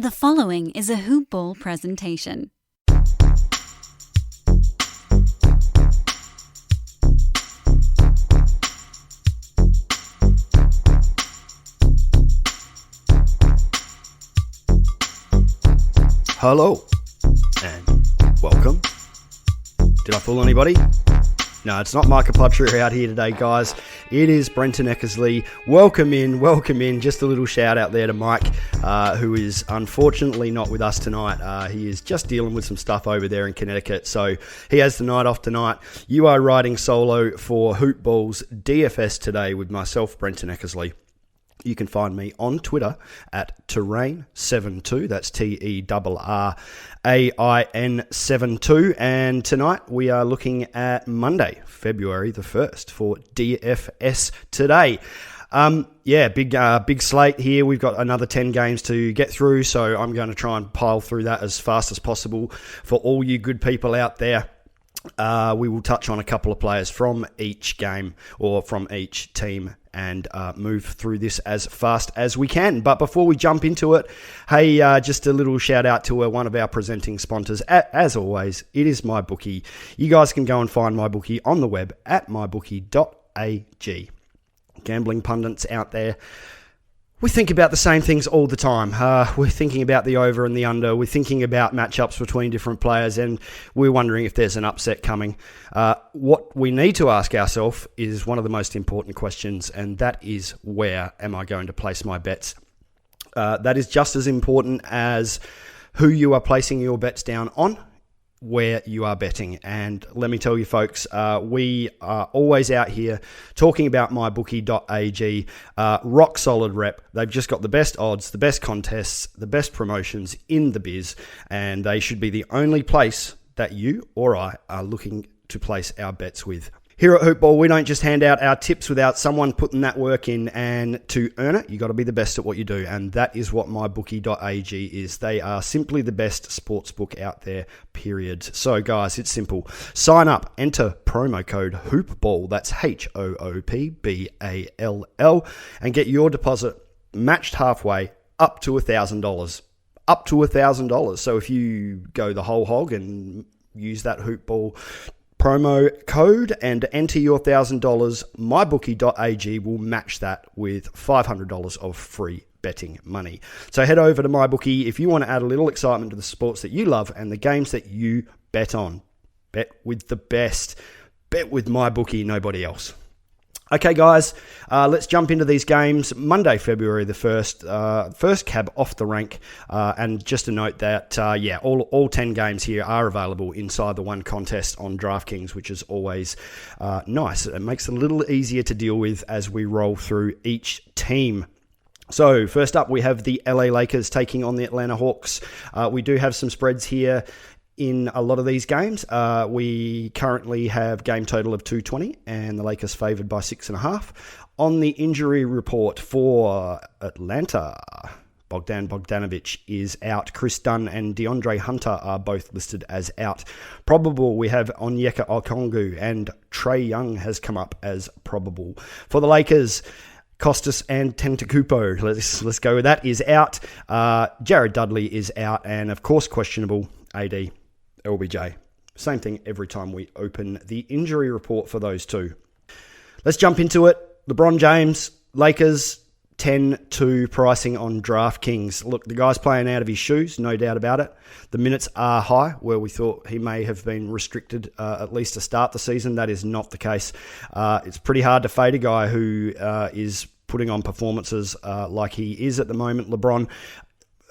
The following is a HoopBall presentation. Hello, and welcome. Did I fool anybody? No, it's not Micah Putcher out here today, guys. It is Brenton Eckersley. Welcome in. Just a little shout out there to Mike, who is unfortunately not with us tonight. He is just dealing with some stuff over there in Connecticut, so he has the night off tonight. You are riding solo for HoopBall's DFS today with myself, Brenton Eckersley. You can find me on Twitter at Terrain72. That's TERRAIN72. And tonight we are looking at Monday, February the 1st for DFS today. Big slate here. We've got another 10 games to get through, so I'm going to try and pile through that as fast as possible for all you good people out there. We will touch on a couple of players from each game or from each team and move through this as fast as we can. But before we jump into it, hey, just a little shout out to one of our presenting sponsors. As always, it is MyBookie. You guys can go and find MyBookie on the web at mybookie.ag. Gambling pundits out there, we think about the same things all the time. We're thinking about the over and the under. We're thinking about matchups between different players, and we're wondering if there's an upset coming. What we need to ask ourselves is one of the most important questions, and that is, where am I going to place my bets? That is just as important as who you are placing your bets down on, where you are betting. And let me tell you folks, we are always out here talking about mybookie.ag, rock solid rep. They've just got the best odds, the best contests, the best promotions in the biz, and they should be the only place that you or I are looking to place our bets with. Here at HoopBall, we don't just hand out our tips without someone putting that work in, and to earn it, you got to be the best at what you do, and that is what mybookie.ag is. They are simply the best sportsbook out there, period. So guys, it's simple. Sign up, enter promo code HoopBall, that's HOOPBALL, and get your deposit matched halfway up to $1,000. Up to $1,000. So if you go the whole hog and use that HoopBall promo code and enter your $1,000, mybookie.ag will match that with $500 of free betting money. So head over to MyBookie if you want to add a little excitement to the sports that you love and the games that you bet on. Bet with the best. Bet with MyBookie, nobody else. Okay, guys, let's jump into these games. Monday, February the 1st, first cab off the rank. And just a note that, all 10 games here are available inside the one contest on DraftKings, which is always nice. It makes it a little easier to deal with as we roll through each team. So first up, we have the LA Lakers taking on the Atlanta Hawks. We do have some spreads here in a lot of these games. We currently have game total of 220 and the Lakers favored by 6.5. On the injury report for Atlanta, Bogdan Bogdanovic is out. Chris Dunn and DeAndre Hunter are both listed as out. Probable, we have Onyeka Okongwu, and Trae Young has come up as probable. For the Lakers, Costas and Antetokounmpo, let's go with that, is out. Jared Dudley is out, and of course questionable, AD, LBJ. Same thing every time we open the injury report for those two. Let's jump into it. LeBron James, Lakers, 10-2 pricing on DraftKings. Look, the guy's playing out of his shoes, no doubt about it. The minutes are high, where we thought he may have been restricted at least to start the season. That is not the case. It's pretty hard to fade a guy who is putting on performances like he is at the moment. LeBron,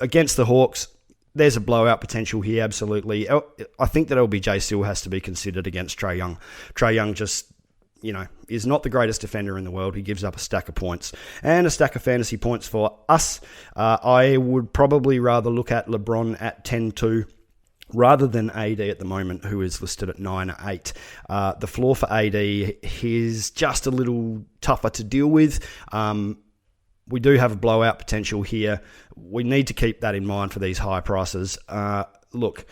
against the Hawks, there's a blowout potential here, absolutely. I think that LBJ still has to be considered against Trae Young. Trae Young just, is not the greatest defender in the world. He gives up a stack of points and a stack of fantasy points for us. I would probably rather look at LeBron at 10-2 rather than AD at the moment, who is listed at 9-8. The floor for AD is just a little tougher to deal with. We do have a blowout potential here. We need to keep that in mind for these high prices. Look,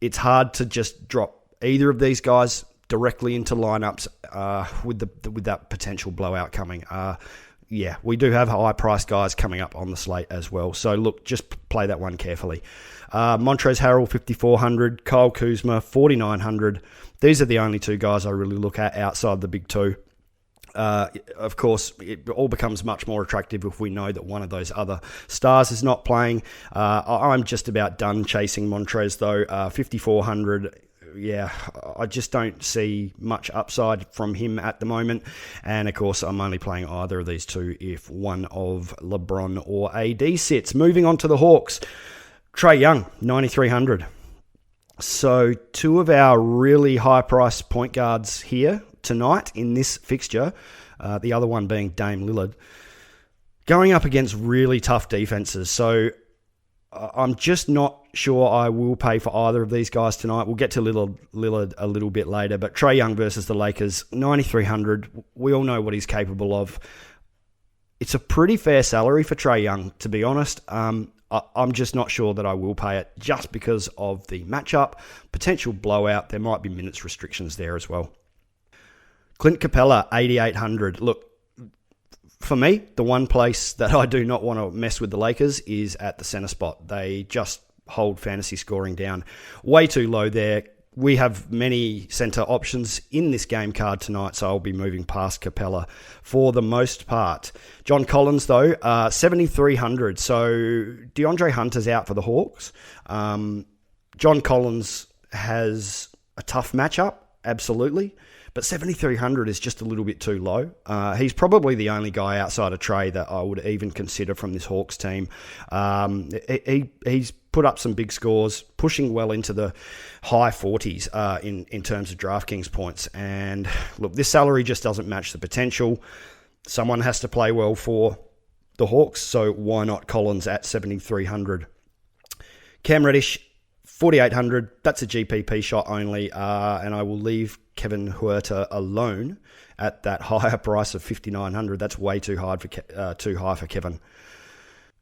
it's hard to just drop either of these guys directly into lineups with that potential blowout coming. yeah, we do have high-priced guys coming up on the slate as well. So, look, just play that one carefully. Montrezl Harrell, 5,400. Kyle Kuzma, 4,900. These are the only two guys I really look at outside the big two. Of course, it all becomes much more attractive if we know that one of those other stars is not playing. I'm just about done chasing Montrez, though. 5,400. Yeah, I just don't see much upside from him at the moment. And, of course, I'm only playing either of these two if one of LeBron or AD sits. Moving on to the Hawks. Trae Young, 9,300. So two of our really high-priced point guards here tonight in this fixture, the other one being Dame Lillard, going up against really tough defenses. So I'm just not sure I will pay for either of these guys tonight. We'll get to Lillard a little bit later, but Trae Young versus the Lakers, 9,300. We all know what he's capable of. It's a pretty fair salary for Trae Young, to be honest. I'm just not sure that I will pay it just because of the matchup, potential blowout. There might be minutes restrictions there as well. Clint Capella, 8,800. Look, for me, the one place that I do not want to mess with the Lakers is at the center spot. They just hold fantasy scoring down way too low there. We have many center options in this game card tonight, so I'll be moving past Capella for the most part. John Collins, though, 7,300. So DeAndre Hunter's out for the Hawks. John Collins has a tough matchup, absolutely. But 7,300 is just a little bit too low. He's probably the only guy outside of Trae that I would even consider from this Hawks team. He's put up some big scores, pushing well into the high 40s in terms of DraftKings points. And look, this salary just doesn't match the potential. Someone has to play well for the Hawks, so why not Collins at 7,300? Cam Reddish, 4,800. That's a GPP shot only, and I will leave Kevin Huerter alone at that higher price of 5,900. That's way too high for Kevin.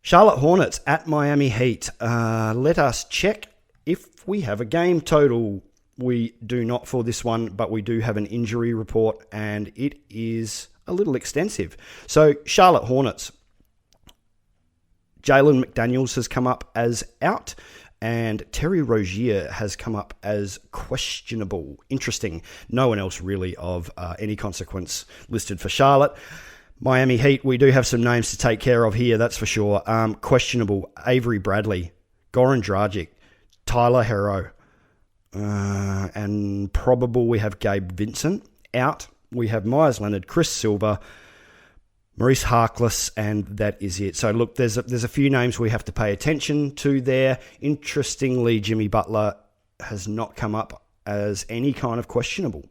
Charlotte Hornets at Miami Heat. Let us check if we have a game total. We do not for this one, but we do have an injury report, and it is a little extensive. So Charlotte Hornets. Jalen McDaniels has come up as out, and Terry Rozier has come up as questionable. Interesting. No one else really of any consequence listed for Charlotte. Miami Heat, we do have some names to take care of here, that's for sure. Questionable. Avery Bradley, Goran Dragic, Tyler Hero, and probable we have Gabe Vincent out. We have Myers Leonard, Chris Silver, Maurice Harkless, and that is it. So look, there's a few names we have to pay attention to there. Interestingly, Jimmy Butler has not come up as any kind of questionable.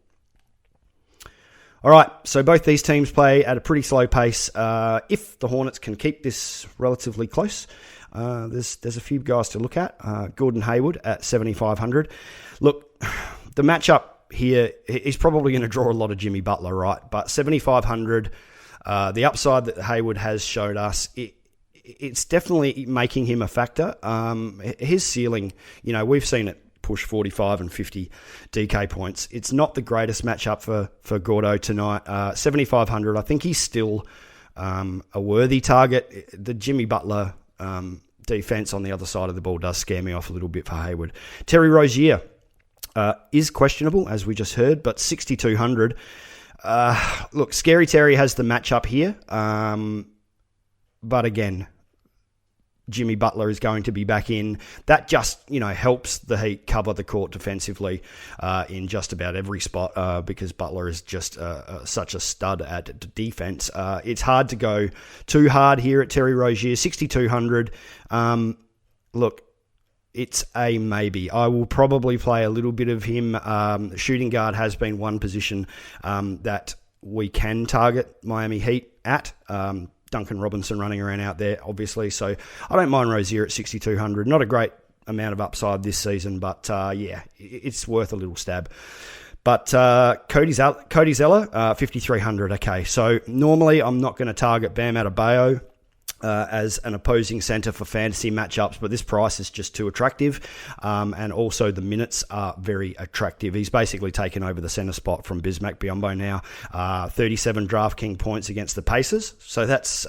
All right, so both these teams play at a pretty slow pace. If the Hornets can keep this relatively close, there's a few guys to look at. Gordon Hayward at 7,500. Look, the matchup here is probably going to draw a lot of Jimmy Butler, right? But 7,500. The upside that Hayward has showed us, it's definitely making him a factor. His ceiling, we've seen it push 45 and 50 DK points. It's not the greatest matchup for Gordo tonight. 7,500, I think he's still a worthy target. The Jimmy Butler defense on the other side of the ball does scare me off a little bit for Hayward. Terry Rozier is questionable, as we just heard, but 6,200. Look, Scary Terry has the matchup here, but again, Jimmy Butler is going to be back in. That just, helps the Heat cover the court defensively in just about every spot because Butler is just such a stud at defense. It's hard to go too hard here at Terry Rozier, 6,200. Look, it's a maybe. I will probably play a little bit of him. Shooting guard has been one position that we can target Miami Heat at. Duncan Robinson running around out there, obviously. So I don't mind Rozier at 6,200. Not a great amount of upside this season, but it's worth a little stab. But Cody Zeller, 5,300. Okay, so normally I'm not going to target Bam Adebayo. as an opposing center for fantasy matchups, but this price is just too attractive, and also the minutes are very attractive. He's basically taken over the center spot from Bismack Biyombo now. 37 DraftKings points against the Pacers, so that's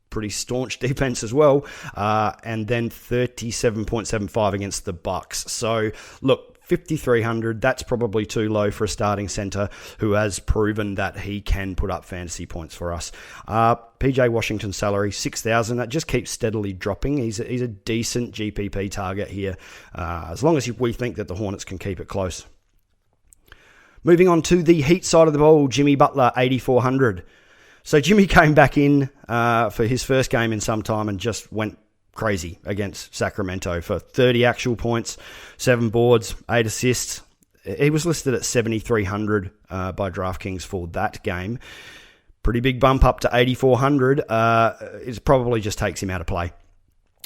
pretty staunch defense as well, and then 37.75 against the Bucks. So look, 5,300, that's probably too low for a starting center who has proven that he can put up fantasy points for us. PJ Washington's salary, 6,000. That just keeps steadily dropping. He's a decent GPP target here, as long as we think that the Hornets can keep it close. Moving on to the Heat side of the ball, Jimmy Butler, 8,400. So Jimmy came back in for his first game in some time and just went crazy against Sacramento for 30 actual points, 7 boards, 8 assists. He was listed at 7,300 by DraftKings for that game. Pretty big bump up to 8,400. It probably just takes him out of play.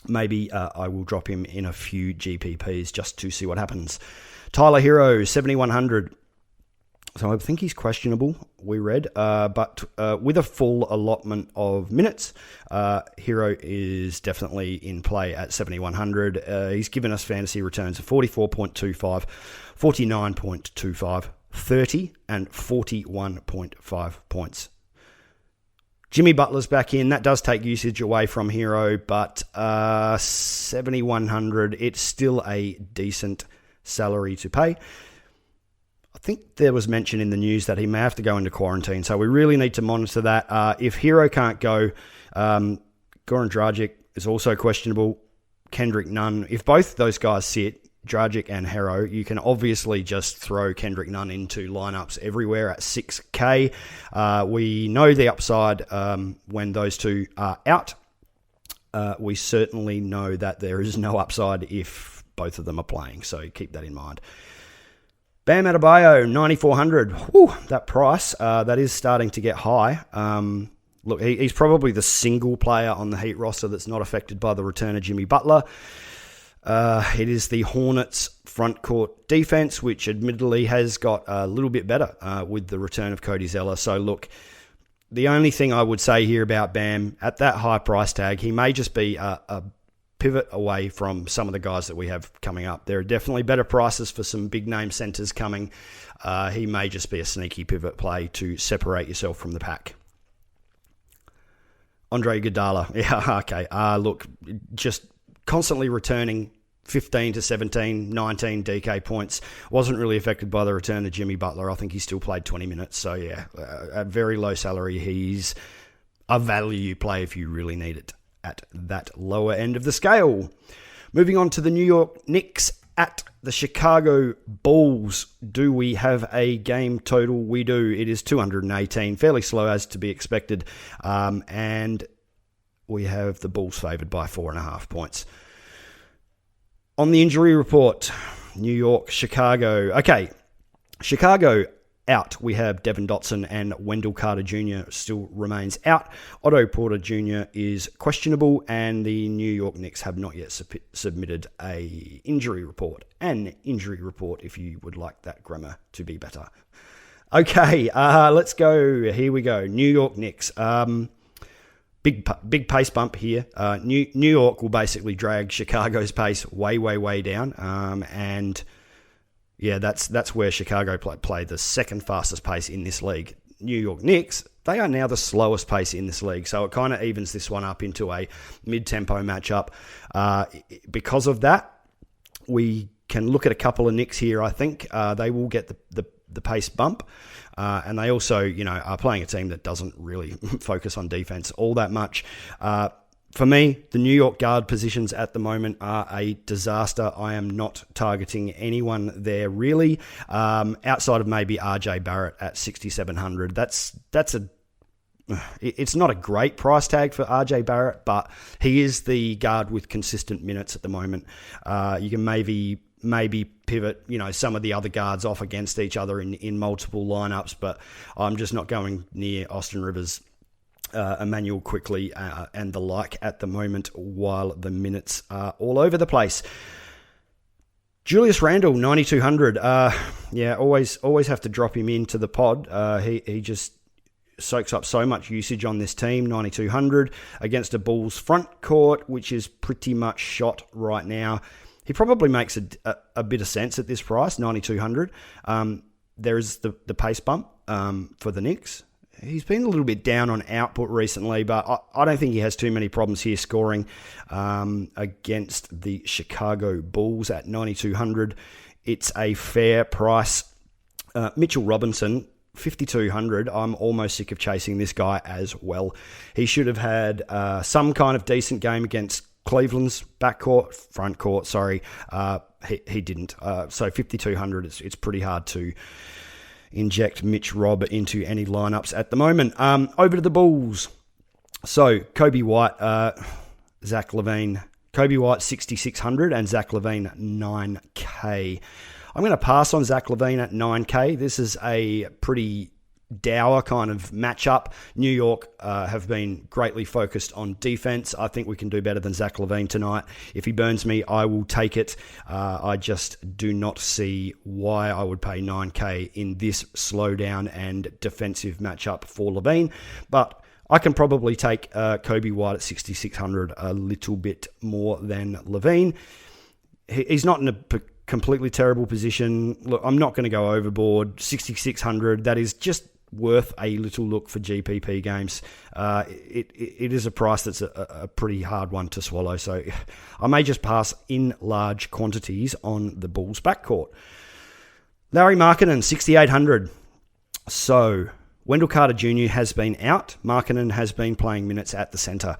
Maybe I will drop him in a few GPPs just to see what happens. Tyler Hero, 7,100. So I think he's questionable, we read, but with a full allotment of minutes, Hero is definitely in play at 7,100. He's given us fantasy returns of 44.25, 49.25, 30, and 41.5 points. Jimmy Butler's back in. That does take usage away from Hero, but 7,100, it's still a decent salary to pay. I think there was mention in the news that he may have to go into quarantine, so we really need to monitor that. If Hero can't go, Goran Dragic is also questionable. Kendrick Nunn. If both those guys sit, Dragic and Hero, you can obviously just throw Kendrick Nunn into lineups everywhere at 6K. We know the upside when those two are out. We certainly know that there is no upside if both of them are playing, so keep that in mind. Bam Adebayo, 9,400. Whew, that price, that is starting to get high. Look, he's probably the single player on the Heat roster that's not affected by the return of Jimmy Butler. It is the Hornets' front court defense, which admittedly has got a little bit better with the return of Cody Zeller. So look, the only thing I would say here about Bam, at that high price tag, he may just be a pivot away from some of the guys that we have coming up. There are definitely better prices for some big name centers coming. He may just be a sneaky pivot play to separate yourself from the pack. Andre Iguodala. Yeah, okay. Look, just constantly returning 15 to 17, 19 DK points. Wasn't really affected by the return of Jimmy Butler. I think he still played 20 minutes. So yeah, a very low salary. He's a value play if you really need it at that lower end of the scale. Moving on to the New York Knicks at the Chicago Bulls. Do we have a game total? We do. It is 218, fairly slow as to be expected. And we have the Bulls favoured by 4.5 points. On the injury report, New York, Chicago. Okay, Chicago out. We have Devin Dotson and Wendell Carter Jr. still remains out. Otto Porter Jr. is questionable, and the New York Knicks have not yet submitted an injury report. An injury report, if you would like that grammar to be better. Okay, let's go. Here we go. New York Knicks. Big pace bump here. New York will basically drag Chicago's pace way down, and yeah, that's where Chicago play the second fastest pace in this league. New York Knicks, they are now the slowest pace in this league, so it kind of evens this one up into a mid-tempo matchup. Because of that, we can look at a couple of Knicks here. I think they will get the pace bump. And they also, are playing a team that doesn't really focus on defense all that much. For me, the New York guard positions at the moment are a disaster. I am not targeting anyone there really, outside of maybe RJ Barrett at 6,700. It's not a great price tag for RJ Barrett, but he is the guard with consistent minutes at the moment. You can maybe pivot, some of the other guards off against each other in multiple lineups, but I'm just not going near Austin Rivers, Emmanuel Quickly, and the like at the moment while the minutes are all over the place. Julius Randle, 9,200. Always have to drop him into the pod. He just soaks up so much usage on this team, 9,200 against a Bulls front court, which is pretty much shot right now. He probably makes a bit of sense at this price, 9,200. There is the pace bump for the Knicks. He's been a little bit down on output recently, but I don't think he has too many problems here scoring against the Chicago Bulls at 9,200. It's a fair price. Mitchell Robinson, 5,200. I'm almost sick of chasing this guy as well. He should have had some kind of decent game against Cleveland's front court. He didn't. So 5,200. It's pretty hard to inject Mitch Robb into any lineups at the moment. Over to the Bulls. So Kobe White, Zach LaVine. Kobe White 6,600 and Zach LaVine 9K. I'm going to pass on Zach LaVine at 9K. This is a pretty dour kind of matchup. New York have been greatly focused on defense. I think we can do better than Zach LaVine tonight. If he burns me, I will take it. I just do not see why I would pay 9K in this slowdown and defensive matchup for LaVine. But I can probably take Kobe White at 6,600 a little bit more than LaVine. He's not in a completely terrible position. Look, I'm not going to go overboard. 6,600, that is just worth a little look for GPP games. It is a price that's a pretty hard one to swallow, so I may just pass in large quantities on the Bulls backcourt. Larry Markkinen, 6,800. So Wendell Carter Jr. has been out. Markkinen has been playing minutes at the center.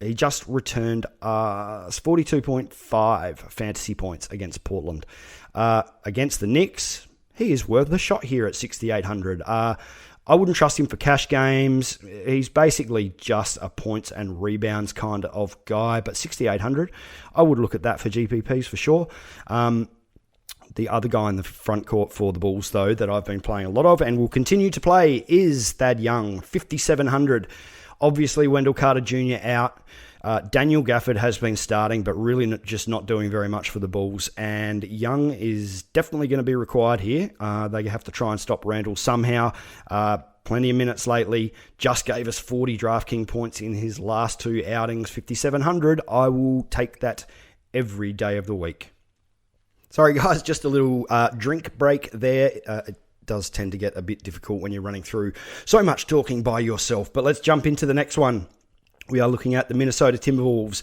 He just returned 42.5 fantasy points against Portland. Against the Knicks, he is worth the shot here at 6,800. I wouldn't trust him for cash games. He's basically just a points and rebounds kind of guy, but 6,800, I would look at that for GPPs for sure. The other guy in the front court for the Bulls, though, that I've been playing a lot of and will continue to play is Thad Young, 5,700. Obviously, Wendell Carter Jr. out. Daniel Gafford has been starting, but really just not doing very much for the Bulls. And Young is definitely going to be required here. They have to try and stop Randall somehow. Plenty of minutes lately. Just gave us 40 DraftKings points in his last two outings, 5,700. I will take that every day of the week. Sorry, guys, just a little drink break there. It does tend to get a bit difficult when you're running through so much talking by yourself. But let's jump into the next one. We are looking at the Minnesota Timberwolves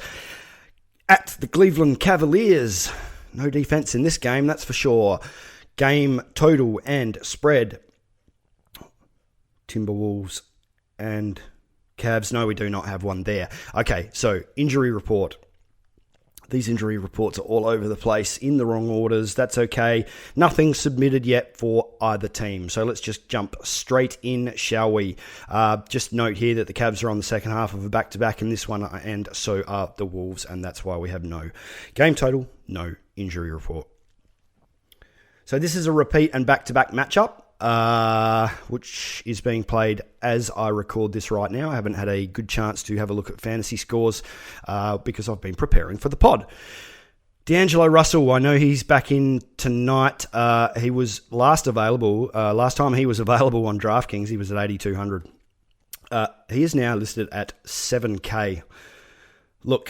at the Cleveland Cavaliers. No defense in this game, that's for sure. Game total and spread. Timberwolves and Cavs. No, we do not have one there. Okay, so injury report. These injury reports are all over the place in the wrong orders. That's okay. Nothing submitted yet for either team. So let's just jump straight in, shall we? Just note here that the Cavs are on the second half of a back-to-back in this one, and so are the Wolves, and that's why we have no game total, no injury report. So this is a repeat and back-to-back matchup, which is being played as I record this right now. I haven't had a good chance to have a look at fantasy scores because I've been preparing for the pod. D'Angelo Russell, I know he's back in tonight. He was last time he was available on DraftKings, he was at 8,200. He is now listed at 7K. Look,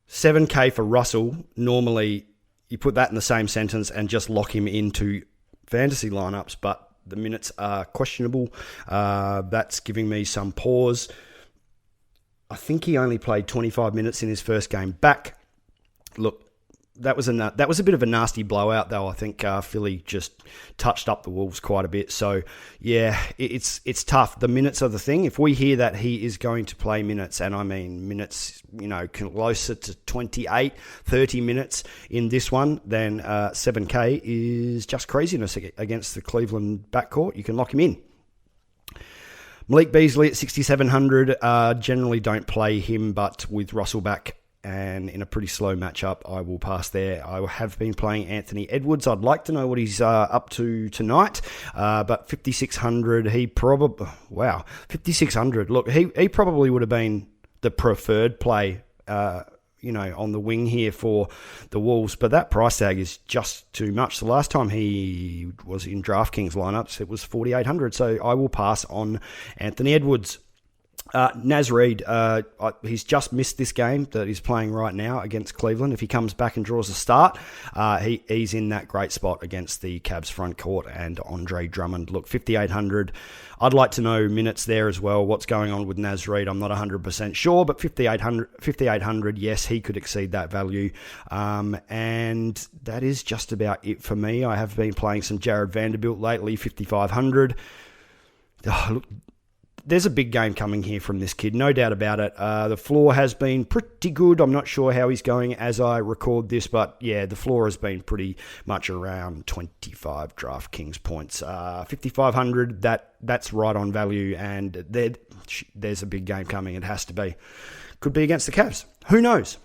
7K for Russell, normally you put that in the same sentence and just lock him into fantasy lineups, but the minutes are questionable. That's giving me some pause. I think he only played 25 minutes in his first game back. Look, that was a bit of a nasty blowout, though. I think Philly just touched up the Wolves quite a bit. So, yeah, it's tough. The minutes are the thing. If we hear that he is going to play minutes, and I mean minutes, closer to 28, 30 minutes in this one, then 7K is just craziness against the Cleveland backcourt. You can lock him in. Malik Beasley at 6,700. Generally don't play him, but with Russell back, and in a pretty slow matchup, I will pass there. I have been playing Anthony Edwards. I'd like to know what he's up to tonight, but 5,600, 5,600. Look, he probably would have been the preferred play on the wing here for the Wolves, but that price tag is just too much. The last time he was in DraftKings lineups, it was 4,800. So I will pass on Anthony Edwards. Naz Reid, he's just missed this game that he's playing right now against Cleveland. If he comes back and draws a start, he's in that great spot against the Cavs front court and Andre Drummond. Look, 5,800. I'd like to know minutes there as well. What's going on with Naz Reid? I'm not 100% sure, but 5,800, yes, he could exceed that value. And that is just about it for me. I have been playing some Jared Vanderbilt lately, 5,500. Look, there's a big game coming here from this kid, no doubt about it. The floor has been pretty good. I'm not sure how he's going as I record this, but yeah, the floor has been pretty much around 25 DraftKings points. 5,500, that's right on value, and there's a big game coming. It has to be. Could be against the Cavs. Who knows?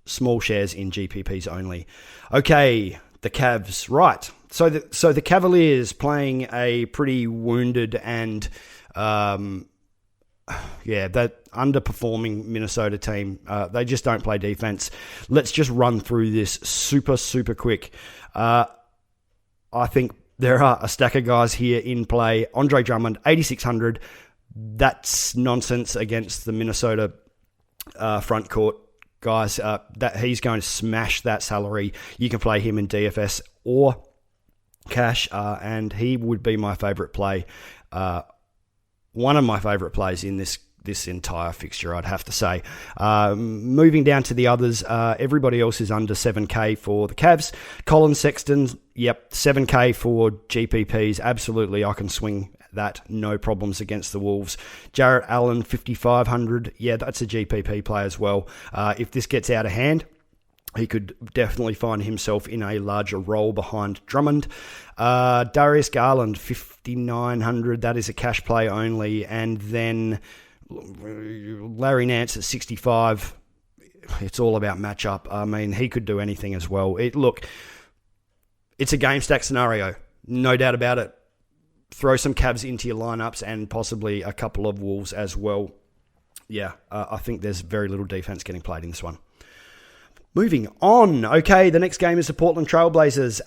Small shares in GPPs only. Okay, the Cavs, right. So the Cavaliers playing a pretty wounded and that underperforming Minnesota team. They just don't play defense. Let's just run through this super quick. I think there are a stack of guys here in play. Andre Drummond, 8,600. That's nonsense against the Minnesota front court guys. That he's going to smash that salary. You can play him in DFS or cash, and he would be my favorite play. One of my favorite plays in this entire fixture, I'd have to say. Moving down to the others, everybody else is under 7K for the Cavs. Colin Sexton, yep, 7K for GPPs. Absolutely, I can swing that, no problems against the Wolves. Jarrett Allen, 5,500. Yeah, that's a GPP play as well. If this gets out of hand, he could definitely find himself in a larger role behind Drummond. Darius Garland, 5,900. That is a cash play only. And then Larry Nance at 65. It's all about matchup. I mean, he could do anything as well. It's a game stack scenario. No doubt about it. Throw some Cavs into your lineups and possibly a couple of Wolves as well. Yeah, I think there's very little defense getting played in this one. Moving on. Okay, the next game is the Portland Trailblazers,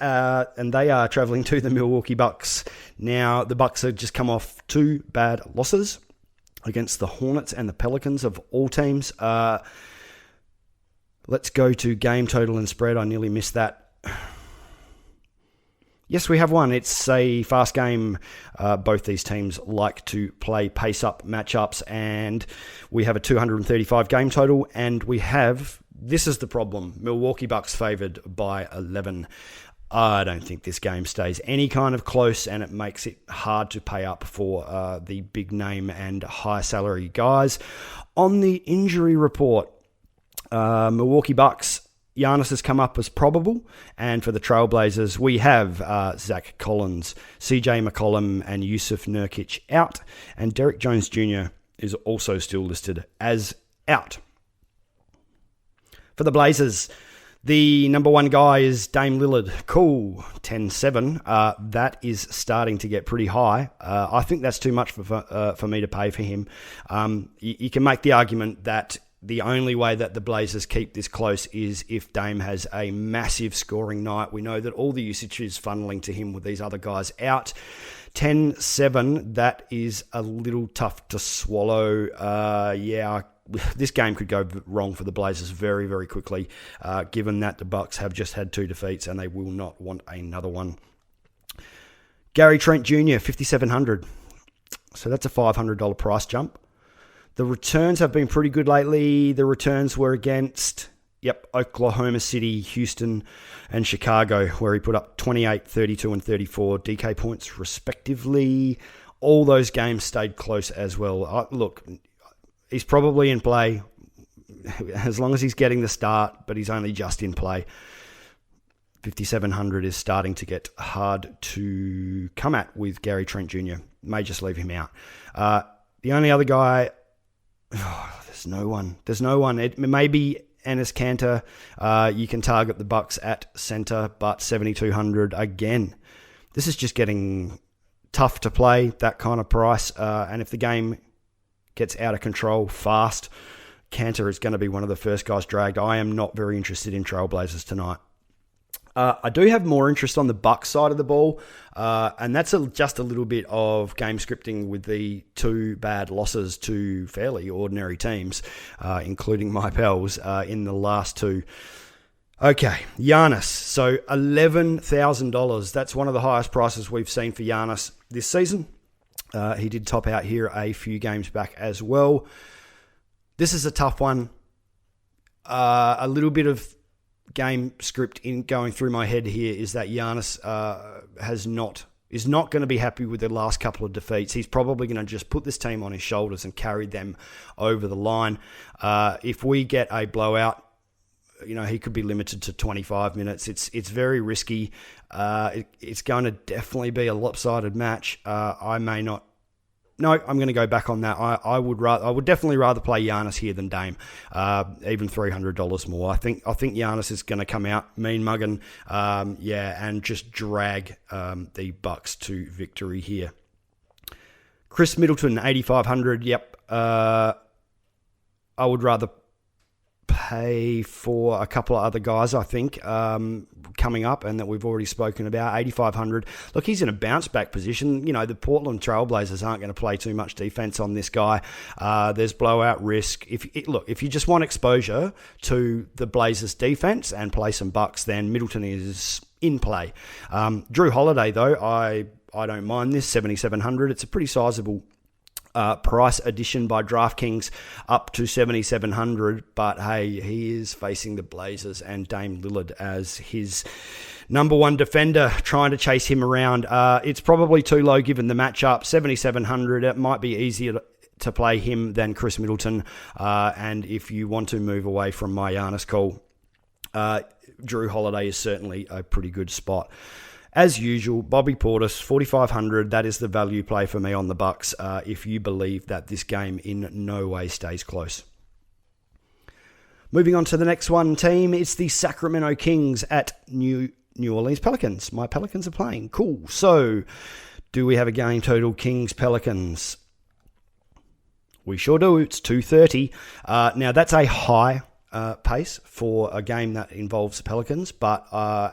and they are traveling to the Milwaukee Bucks. Now, the Bucks have just come off 2 bad losses against the Hornets and the Pelicans of all teams. Let's go to game total and spread. I nearly missed that. Yes, we have one. It's a fast game. Both these teams like to play pace-up matchups, and we have a 235 game total, and we have... This is the problem. Milwaukee Bucks favored by 11. I don't think this game stays any kind of close, and it makes it hard to pay up for the big name and high salary guys. On the injury report, Milwaukee Bucks, Giannis has come up as probable, and for the Trailblazers, we have Zach Collins, CJ McCollum, and Yusuf Nurkic out, and Derek Jones Jr. is also still listed as out. For the Blazers, the number one guy is Dame Lillard. Cool, 10-7. That is starting to get pretty high. I think that's too much for me to pay for him. You can make the argument that the only way that the Blazers keep this close is if Dame has a massive scoring night. We know that all the usage is funneling to him with these other guys out. 10-7, that is a little tough to swallow. This game could go wrong for the Blazers very, very quickly, given that the Bucks have just had 2 defeats and they will not want another one. Gary Trent Jr., 5,700. So that's a $500 price jump. The returns have been pretty good lately. The returns were against, Oklahoma City, Houston, and Chicago, where he put up 28, 32, and 34 DK points, respectively. All those games stayed close as well. Look, he's probably in play as long as he's getting the start, but he's only just in play. 5,700 is starting to get hard to come at with Gary Trent Jr. May just leave him out. The only other guy, there's no one. It may be Enes Kanter. You can target the Bucks at center, but 7,200 again. This is just getting tough to play, that kind of price. And if the game gets out of control fast, Cantor is going to be one of the first guys dragged. I am not very interested in Trailblazers tonight. I do have more interest on the Bucks side of the ball, and that's just a little bit of game scripting with the 2 bad losses to fairly ordinary teams, including my pals, in the last 2. Okay, Giannis. So $11,000. That's one of the highest prices we've seen for Giannis this season. He did top out here a few games back as well. This is a tough one. A little bit of game script in going through my head here is that Giannis is not going to be happy with the last couple of defeats. He's probably going to just put this team on his shoulders and carry them over the line. If we get a blowout, he could be limited to 25 minutes. It's very risky. It's going to definitely be a lopsided match. I may not. No, I'm going to go back on that. I would definitely rather play Giannis here than Dame, even $300 more. I think Giannis is going to come out mean mugging, and just drag the Bucks to victory here. Chris Middleton, 8,500. Yep, I would rather pay for a couple of other guys, I think, coming up and that we've already spoken about. 8,500. Look, he's in a bounce back position. The Portland Trailblazers aren't going to play too much defense on this guy. There's blowout risk. If you just want exposure to the Blazers defense and play some Bucks, then Middleton is in play. Drew Holiday, though, I don't mind this, 7,700. It's a pretty sizable price addition by DraftKings, up to 7,700, but hey, he is facing the Blazers and Dame Lillard as his number one defender, trying to chase him around. It's probably too low given the matchup. 7,700, it might be easier to play him than Chris Middleton, and if you want to move away from my Giannis call, Drew Holiday is certainly a pretty good spot. As usual, Bobby Portis, 4,500. That is the value play for me on the Bucks, if you believe that this game in no way stays close. Moving on to the next one team, it's the Sacramento Kings at New Orleans Pelicans. My Pelicans are playing. Cool. So, do we have a game total Kings-Pelicans? We sure do. It's 230. Now, that's a high pace for a game that involves the Pelicans, but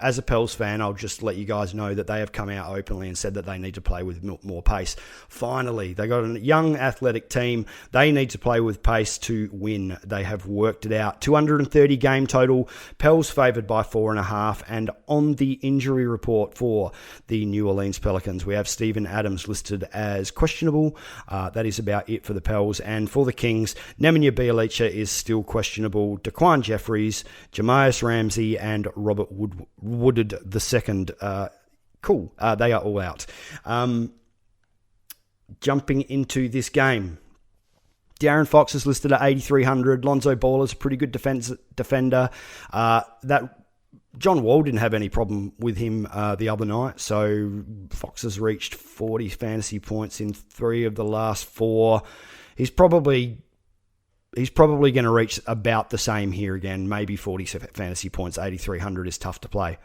as a Pels fan, I'll just let you guys know that they have come out openly and said that they need to play with more pace. Finally, they got a young athletic team. They need to play with pace to win. They have worked it out. 230 game total. Pels favoured by 4.5, and on the injury report for the New Orleans Pelicans, we have Steven Adams listed as questionable. That is about it for the Pels. And for the Kings, Nemanja Bjelica is still questionable. Daquan Jeffries, Jamias Ramsey, and Robert Woodard II. Cool. They are all out. Jumping into this game, De'Aaron Fox is listed at 8,300. Lonzo Ball is a pretty good defender. That John Wall didn't have any problem with him the other night, so Fox has reached 40 fantasy points in 3 of the last 4. He's probably going to reach about the same here again, maybe 40 fantasy points. 8,300 is tough to play.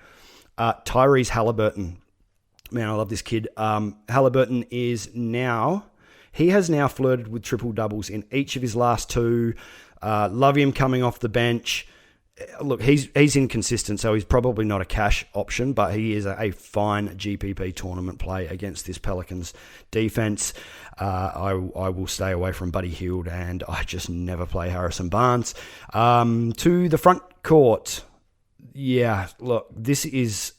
Tyrese Halliburton. Man, I love this kid. Halliburton he has now flirted with triple-doubles in each of his last 2. Love him coming off the bench. Look, he's inconsistent, so he's probably not a cash option, but he is a fine GPP tournament play against this Pelicans defense. I will stay away from Buddy Hield, and I just never play Harrison Barnes. To the front court, yeah, look, this is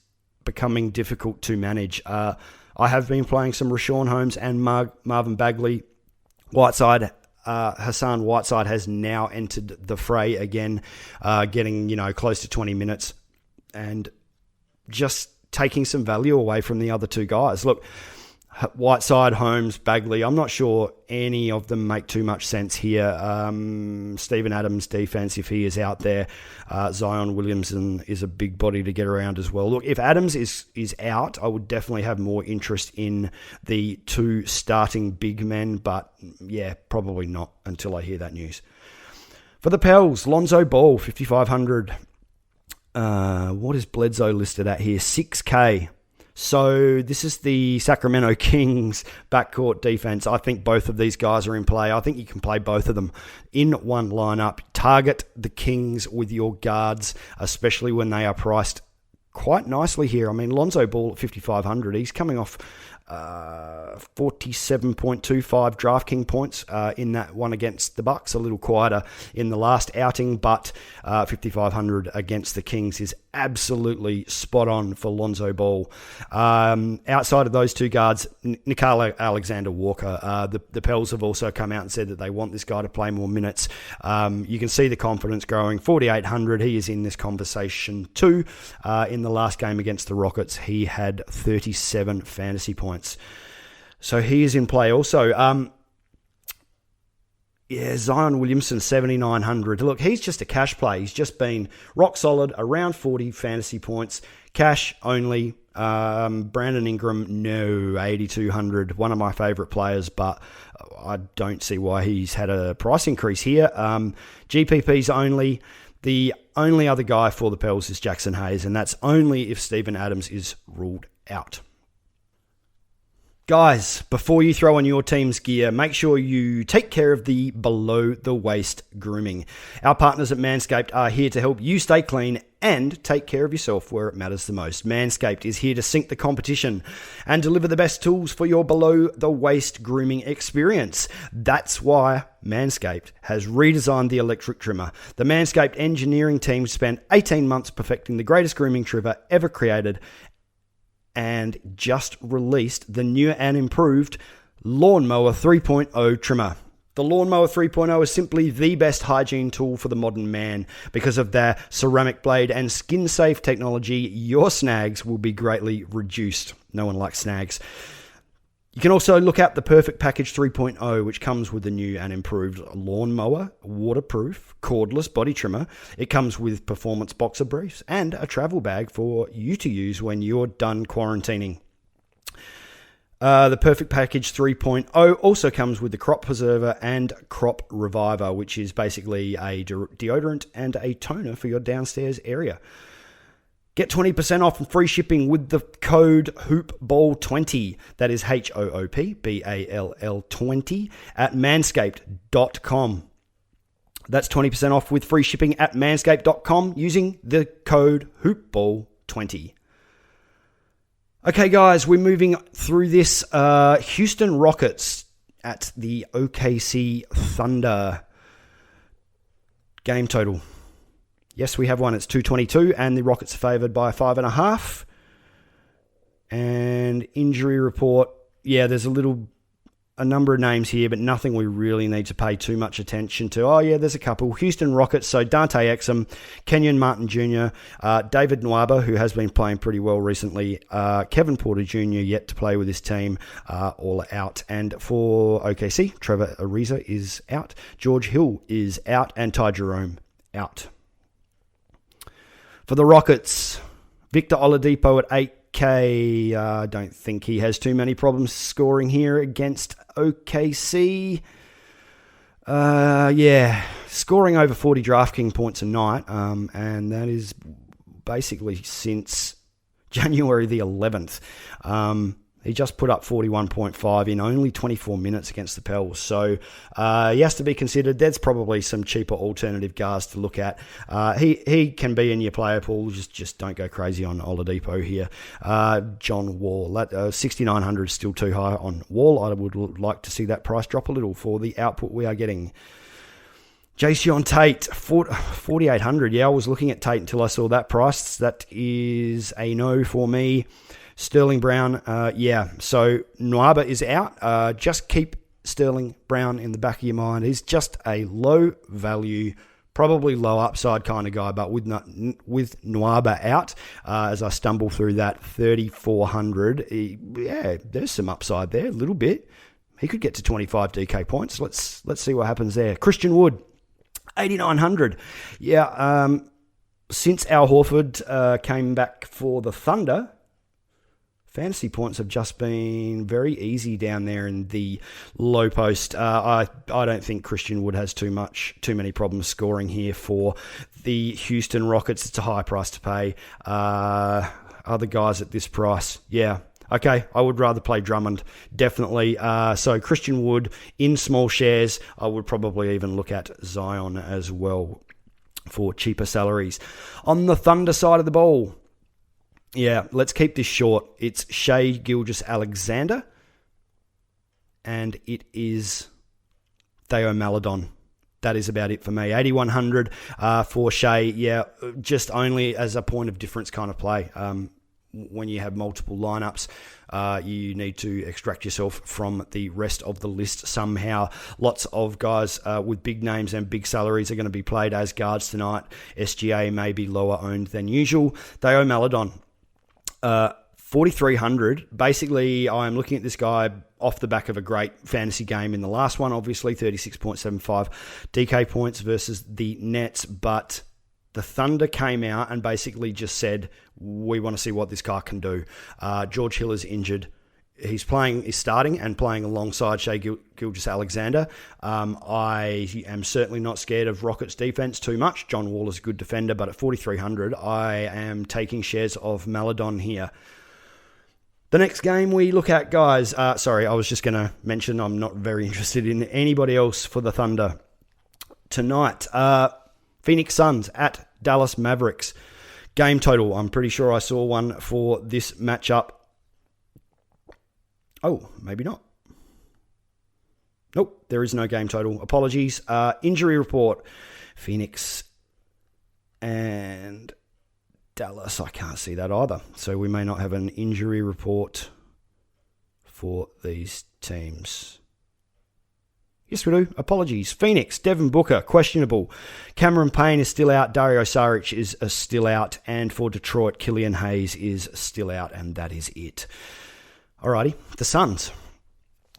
becoming difficult to manage. I have been playing some Rashawn Holmes and Marvin Bagley. Hassan Whiteside has now entered the fray again, getting close to 20 minutes and just taking some value away from the other 2 guys. Look, Whiteside, Holmes, Bagley, I'm not sure any of them make too much sense here. Steven Adams' defense, if he is out there, Zion Williamson is a big body to get around as well. Look, if Adams is out, I would definitely have more interest in the 2 starting big men, but yeah, probably not until I hear that news. For the Pels, Lonzo Ball, 5,500. What is Bledsoe listed at here? 6K. So this is the Sacramento Kings backcourt defense. I think both of these guys are in play. I think you can play both of them in one lineup. Target the Kings with your guards, especially when they are priced quite nicely here. I mean, Lonzo Ball at 5,500. He's coming off 47.25 DraftKings points in that one against the Bucks. A little quieter in the last outing, but 5,500 against the Kings is absolutely spot on for Lonzo Ball. Outside of those two guards, Nicole Alexander-Walker, the Pels have also come out and said that they want this guy to play more minutes. You can see the confidence growing. 4,800, he is in this conversation too. In the last game against the Rockets, he had 37 fantasy points. So he is in play also. Zion Williamson, 7,900. Look, he's just a cash play. He's just been rock solid, around 40 fantasy points. Cash only. Brandon Ingram, no, 8,200. One of my favourite players, but I don't see why he's had a price increase here. GPPs only. The only other guy for the Pels is Jackson Hayes, and that's only if Steven Adams is ruled out. Guys, before you throw on your team's gear, make sure you take care of the below-the-waist grooming. Our partners at Manscaped are here to help you stay clean and take care of yourself where it matters the most. Manscaped is here to sink the competition and deliver the best tools for your below-the-waist grooming experience. That's why Manscaped has redesigned the electric trimmer. The Manscaped engineering team spent 18 months perfecting the greatest grooming trimmer ever created, and just released the new and improved Lawnmower 3.0 trimmer. The Lawnmower 3.0 is simply the best hygiene tool for the modern man. Because of their ceramic blade and skin-safe technology, your snags will be greatly reduced. No one likes snags. You can also look out the Perfect Package 3.0, which comes with the new and improved lawnmower, waterproof, cordless body trimmer. It comes with performance boxer briefs and a travel bag for you to use when you're done quarantining. The Perfect Package 3.0 also comes with the Crop Preserver and Crop Reviver, which is basically a deodorant and a toner for your downstairs area. Get 20% off and free shipping with the code HoopBall20. That is HOOPBALL 20 at manscaped.com. That's 20% off with free shipping at manscaped.com using the code HoopBall20. Okay, guys, we're moving through this. Houston Rockets at the OKC Thunder. Game total. Yes, we have one. It's 222, and the Rockets are favoured by 5.5. And injury report. Yeah, there's a number of names here, but nothing we really need to pay too much attention to. Oh, yeah, there's a couple. Houston Rockets, so Dante Exum, Kenyon Martin Jr., David Nwaba, who has been playing pretty well recently, Kevin Porter Jr., yet to play with his team, all out. And for OKC, Trevor Ariza is out, George Hill is out, and Ty Jerome out. For the Rockets, Victor Oladipo at 8K. I don't think he has too many problems scoring here against OKC. Scoring over 40 DraftKings points a night, and that is basically since January the 11th. He just put up 41.5 in only 24 minutes against the Pels. So he has to be considered. There's probably some cheaper alternative guys to look at. He can be in your player pool. Just don't go crazy on Oladipo here. John Wall. 6,900 is still too high on Wall. I would like to see that price drop a little for the output we are getting. Jason Tate, 4,800. Yeah, I was looking at Tate until I saw that price. That is a no for me. Sterling Brown, so Nwaba is out. Just keep Sterling Brown in the back of your mind. He's just a low value, probably low upside kind of guy, but with Nwaba out, as I stumble through that 3,400, there's some upside there, a little bit. He could get to 25 DK points. Let's see what happens there. Christian Wood, 8,900. Since Al Horford came back for the Thunder, fantasy points have just been very easy down there in the low post. I don't think Christian Wood has too many problems scoring here for the Houston Rockets. It's a high price to pay. other guys at this price. Yeah. Okay, I would rather play Drummond, definitely. So Christian Wood in small shares. I would probably even look at Zion as well for cheaper salaries. On the Thunder side of the ball, yeah, let's keep this short. It's Shai Gilgeous-Alexander, and it is Theo Maledon. That is about it for me. 8,100 for Shai. Yeah, just only as a point of difference kind of play. When you have multiple lineups, you need to extract yourself from the rest of the list somehow. Lots of guys with big names and big salaries are going to be played as guards tonight. SGA may be lower owned than usual. Theo Maledon, 4,300. Basically, I'm looking at this guy off the back of a great fantasy game in the last one, obviously, 36.75 DK points versus the Nets, but the Thunder came out and basically just said, we want to see what this guy can do. George Hill is injured. He's starting and playing alongside Shai Gilgeous-Alexander. I am certainly not scared of Rockets defense too much. John Wall is a good defender, but at 4,300, I am taking shares of Maledon here. The next game we look at, guys, I was just going to mention I'm not very interested in anybody else for the Thunder tonight. Phoenix Suns at Dallas Mavericks. Game total, I'm pretty sure I saw one for this matchup. Oh, maybe not. Nope, there is no game total. Apologies. Injury report. Phoenix and Dallas, I can't see that either. So we may not have an injury report for these teams. Yes, we do. Apologies. Phoenix, Devin Booker, questionable. Cameron Payne is still out. Dario Saric is still out. And for Detroit, Killian Hayes is still out. And that is it. Alrighty, the Suns.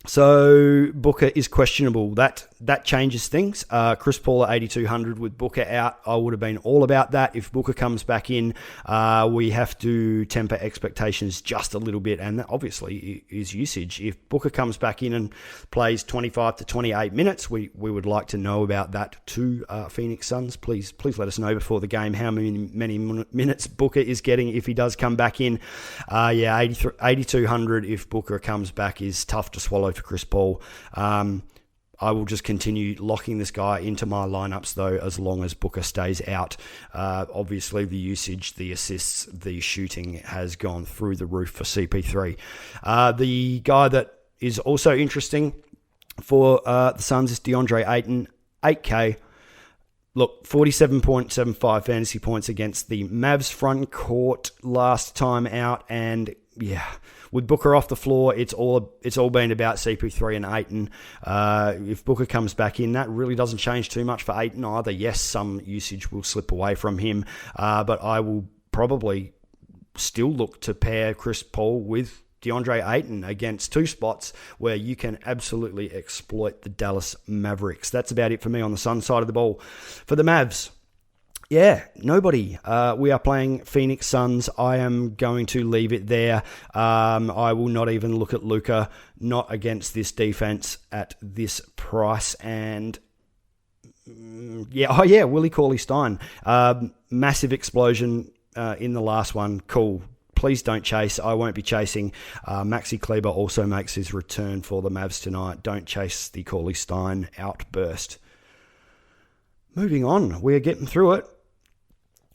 So Booker is questionable. That changes things. Chris Paul at 8,200 with Booker out. I would have been all about that. If Booker comes back in, we have to temper expectations just a little bit, and that obviously is usage. If Booker comes back in and plays 25 to 28 minutes, we would like to know about that too. Phoenix Suns, please let us know before the game how many minutes Booker is getting if he does come back in. 8,200 if Booker comes back is tough to swallow for Chris Paul. I will just continue locking this guy into my lineups, though, as long as Booker stays out. Obviously, the usage, the assists, the shooting has gone through the roof for CP3. The guy that is also interesting for the Suns is DeAndre Ayton, 8K. Look, 47.75 fantasy points against the Mavs front court last time out, and yeah, with Booker off the floor, it's all been about CP3 and Ayton. If Booker comes back in, that really doesn't change too much for Ayton either. Yes, some usage will slip away from him, but I will probably still look to pair Chris Paul with DeAndre Ayton against two spots where you can absolutely exploit the Dallas Mavericks. That's about it for me on the Sun side of the ball. For the Mavs, yeah, nobody. We are playing Phoenix Suns. I am going to leave it there. I will not even look at Luka, not against this defense at this price. And Willie Cauley-Stein. Massive explosion in the last one. Cool. Please don't chase. I won't be chasing. Maxi Kleber also makes his return for the Mavs tonight. Don't chase the Cauley-Stein outburst. Moving on. We're getting through it.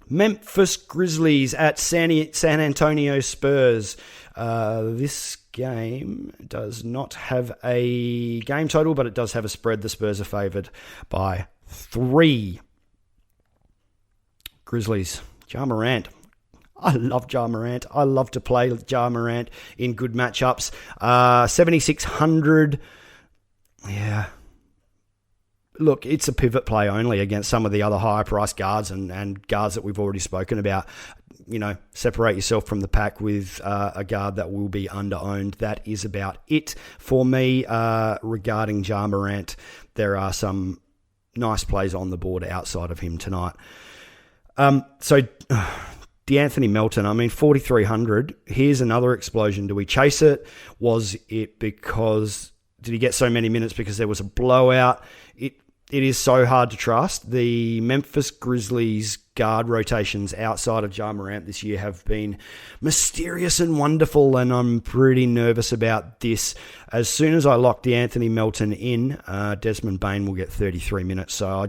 Memphis Grizzlies at San Antonio Spurs. This game does not have a game total, but it does have a spread. The Spurs are favoured by 3. Grizzlies. Ja Morant. I love Ja Morant. I love to play Ja Morant in good matchups. 7,600. Yeah. Look, it's a pivot play only against some of the other higher priced guards and guards that we've already spoken about. You know, separate yourself from the pack with a guard that will be under-owned. That is about it for me regarding Ja Morant. There are some nice plays on the board outside of him tonight. DeAnthony Melton, 4,300. Here's another explosion. Do we chase it? Was it because... Did he get so many minutes because there was a blowout? it is so hard to trust. The Memphis Grizzlies guard rotations outside of Ja Morant this year have been mysterious and wonderful, and I'm pretty nervous about this. As soon as I lock DeAnthony Melton in, Desmond Bane will get 33 minutes. So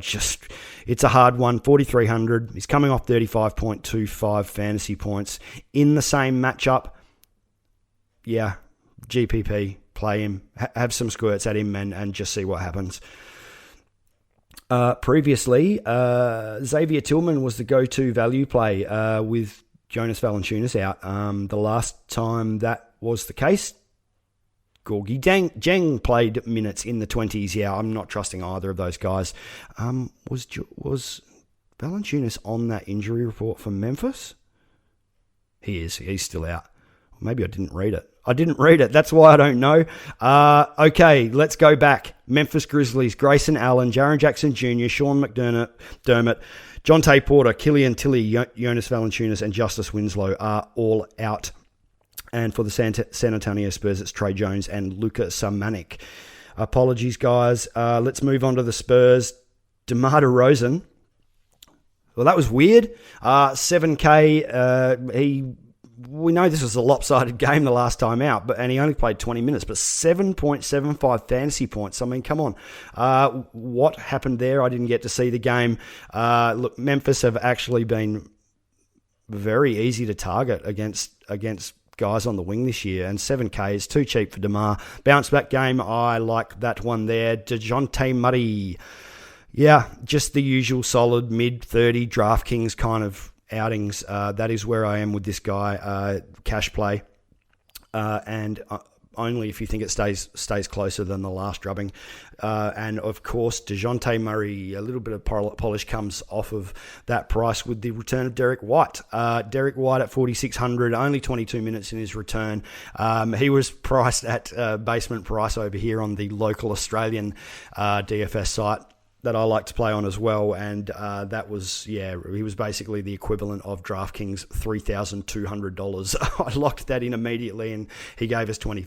it's a hard one. 4,300. He's coming off 35.25 fantasy points in the same matchup. Yeah, GPP, play him, have some squirts at him, and just see what happens. Previously, Xavier Tillman was the go-to value play with Jonas Valanciunas out. The last time that was the case, Gorgie Jeng played minutes in the 20s. Yeah, I'm not trusting either of those guys. Was Valanciunas on that injury report for Memphis? He is. He's still out. Maybe I didn't read it. That's why I don't know. Okay, let's go back. Memphis Grizzlies, Grayson Allen, Jaren Jackson Jr., Sean McDermott, Jonte Porter, Killian Tilly, Jonas Valanciunas, and Justice Winslow are all out. And for the San Antonio Spurs, it's Trey Jones and Luka Samanic. Apologies, guys. Let's move on to the Spurs. DeMar DeRozan. Well, that was weird. 7K. We know this was a lopsided game the last time out, and he only played 20 minutes, but 7.75 fantasy points. I mean, come on. What happened there? I didn't get to see the game. Look, Memphis have actually been very easy to target against guys on the wing this year, and 7K is too cheap for DeMar. Bounce back game, I like that one there. DeJounte Murray. Yeah, just the usual solid mid-30 DraftKings kind of outings. That is where I am with this guy. Cash play, and only if you think it stays closer than the last drubbing. And of course, DeJounte Murray, a little bit of polish comes off of that price with the return of Derek White. Derek White at 4,600, only 22 minutes in his return. He was priced at basement price over here on the local Australian DFS site that I like to play on as well, and that was, he was basically the equivalent of DraftKings $3,200. I locked that in immediately, and he gave us 20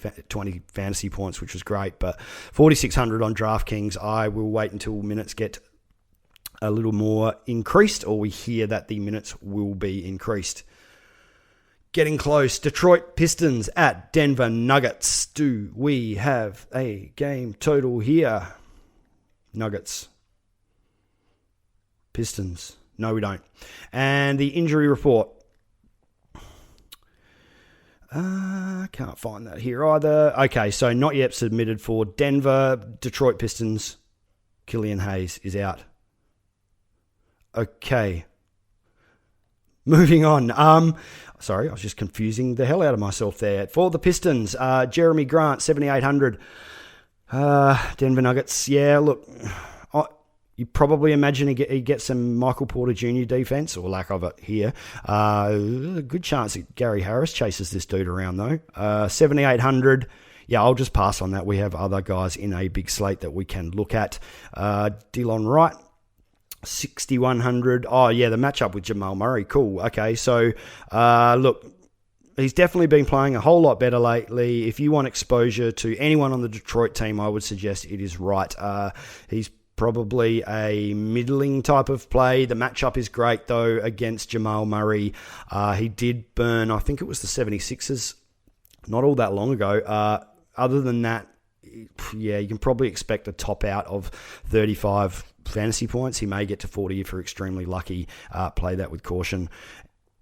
fantasy points, which was great, but 4,600 on DraftKings. I will wait until minutes get a little more increased, or we hear that the minutes will be increased. Getting close. Detroit Pistons at Denver Nuggets. Do we have a game total here? Nuggets. Pistons. No, we don't. And the injury report. Can't find that here either. Okay, so not yet submitted for Denver. Detroit Pistons. Killian Hayes is out. Okay. Moving on. Sorry, I was just confusing the hell out of myself there. For the Pistons, Jeremy Grant, 7,800. Denver Nuggets. Yeah, look, you probably imagine he gets some Michael Porter Jr. defense, or lack of it here. A good chance that Gary Harris chases this dude around, though. 7,800. Yeah, I'll just pass on that. We have other guys in a big slate that we can look at. Delon Wright, 6,100. Oh, yeah, the matchup with Jamal Murray. Cool. Okay, so look, he's definitely been playing a whole lot better lately. If you want exposure to anyone on the Detroit team, I would suggest it is Wright. He's probably a middling type of play. The matchup is great, though, against Jamal Murray. He did burn, I think it was the 76ers, not all that long ago. Other than that, yeah, you can probably expect a top out of 35 fantasy points. He may get to 40 if you're extremely lucky. Play that with caution.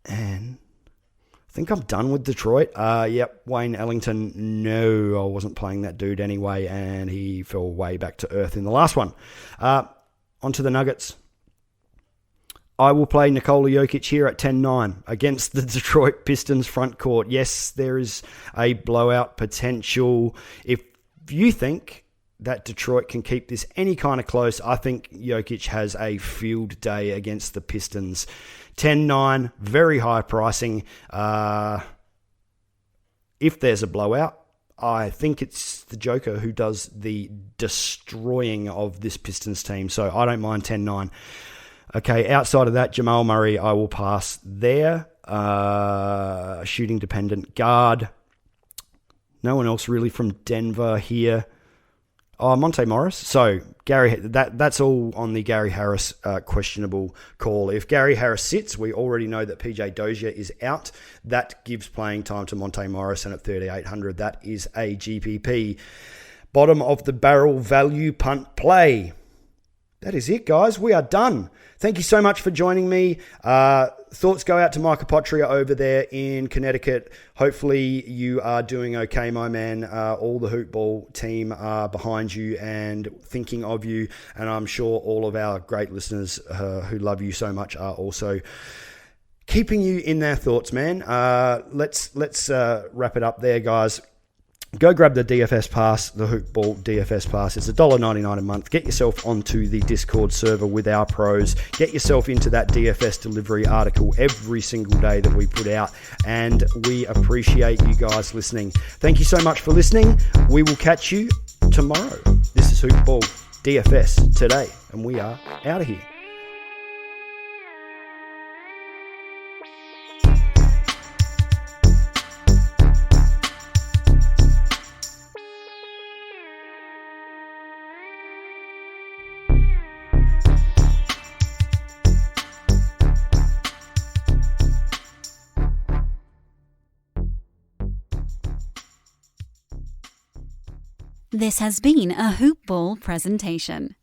And I think I'm done with Detroit. Yep, Wayne Ellington, no, I wasn't playing that dude anyway, and he fell way back to earth in the last one. On to the Nuggets. I will play Nikola Jokic here at 10-9 against the Detroit Pistons front court. Yes, there is a blowout potential. If you think that Detroit can keep this any kind of close, I think Jokic has a field day against the Pistons. 10-9, very high pricing. If there's a blowout, I think it's the Joker who does the destroying of this Pistons team. So I don't mind 10-9. Okay, outside of that, Jamal Murray, I will pass there. Shooting dependent guard. No one else really from Denver here. Oh, Monte Morris. So Gary, that's all on the Gary Harris questionable call. If Gary Harris sits, we already know that PJ Dozier is out. That gives playing time to Monte Morris, and at 3,800, that is a GPP. Bottom of the barrel value punt play. That is it, guys. We are done. Thank you so much for joining me. Thoughts go out to Micah Potria over there in Connecticut. Hopefully you are doing okay, my man. All the HoopBall team are behind you and thinking of you. And I'm sure all of our great listeners who love you so much are also keeping you in their thoughts, man. Let's wrap it up there, guys. Go grab the DFS pass, the HoopBall DFS pass. It's $1.99 a month. Get yourself onto the Discord server with our pros. Get yourself into that DFS delivery article every single day that we put out. And we appreciate you guys listening. Thank you so much for listening. We will catch you tomorrow. This is HoopBall DFS today, and we are out of here. This has been a HoopBall presentation.